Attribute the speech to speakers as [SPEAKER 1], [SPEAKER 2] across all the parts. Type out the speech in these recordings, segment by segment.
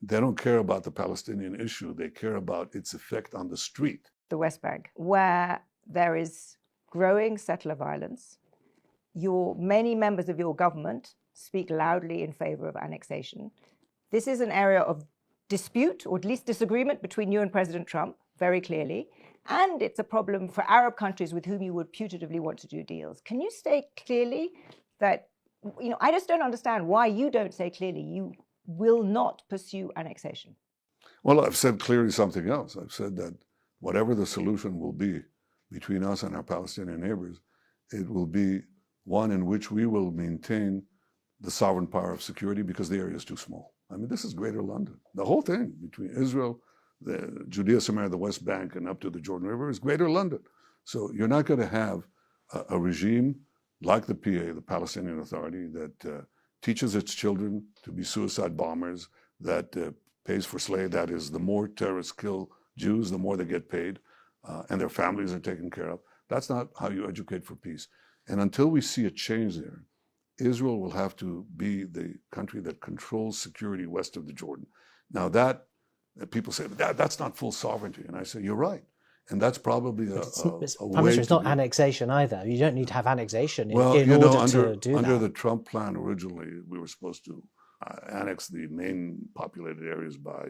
[SPEAKER 1] They don't care about the Palestinian issue. They care about its effect on the street.
[SPEAKER 2] The West Bank, where there is growing settler violence. Many members of your government speak loudly in favor of annexation. This is an area of dispute, or at least disagreement, between you and President Trump, very clearly. And it's a problem for Arab countries with whom you would putatively want to do deals. Can you state clearly that, I just don't understand why you don't say clearly you will not pursue annexation?
[SPEAKER 1] Well, I've said clearly something else. I've said that whatever the solution will be between us and our Palestinian neighbors, it will be one in which we will maintain the sovereign power of security because the area is too small. I mean, this is Greater London. The whole thing between Israel, the Judea, Samaria, the West Bank, and up to the Jordan River is Greater London. So you're not going to have a regime like the PA, the Palestinian Authority, that teaches its children to be suicide bombers, that pays for slave. That is, the more terrorists kill Jews, the more they get paid, and their families are taken care of. That's not how you educate for peace. And until we see a change there, Israel will have to be the country that controls security west of the Jordan. Now that, people say, that's not full sovereignty. And I say, you're right. And that's probably a way
[SPEAKER 3] it's not annexation either. You don't need to have annexation in order to do that.
[SPEAKER 1] Under the Trump plan originally, we were supposed to annex the main populated areas by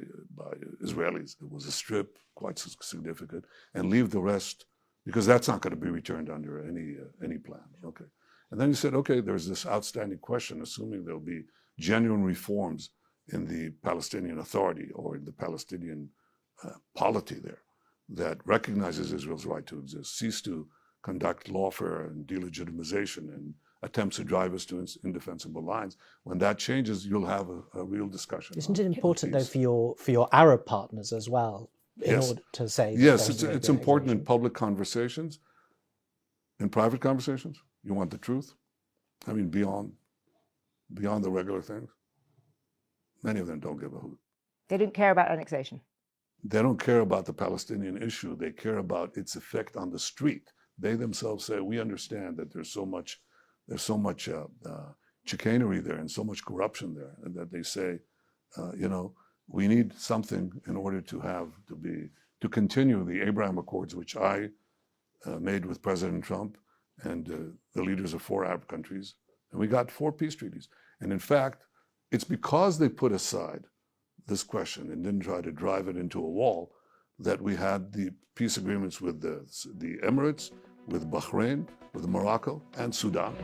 [SPEAKER 1] Israelis. It was a strip, quite significant, and leave the rest, because that's not going to be returned under any plan. Okay. And then he said, okay, there's this outstanding question, assuming there'll be genuine reforms in the Palestinian Authority or in the Palestinian polity there that recognizes Israel's right to exist, cease to conduct lawfare and delegitimization and attempts to drive us to indefensible lines. When that changes, you'll have a real discussion.
[SPEAKER 3] Isn't it important, though, for your Arab partners as well, in order to say...
[SPEAKER 1] Yes, it's important in public conversations. In private conversations, you want the truth. I mean, beyond the regular things. Many of them don't give a hoot.
[SPEAKER 2] They don't care about annexation.
[SPEAKER 1] They don't care about the Palestinian issue. They care about its effect on the street. They themselves say, we understand that there's so much chicanery there and so much corruption there, and that they say, we need something in order to continue the Abraham Accords, which I made with President Trump and the leaders of 4 Arab countries. And we got 4 peace treaties. And in fact, it's because they put aside this question and didn't try to drive it into a wall that we had the peace agreements with the Emirates, with Bahrain, with Morocco, and Sudan.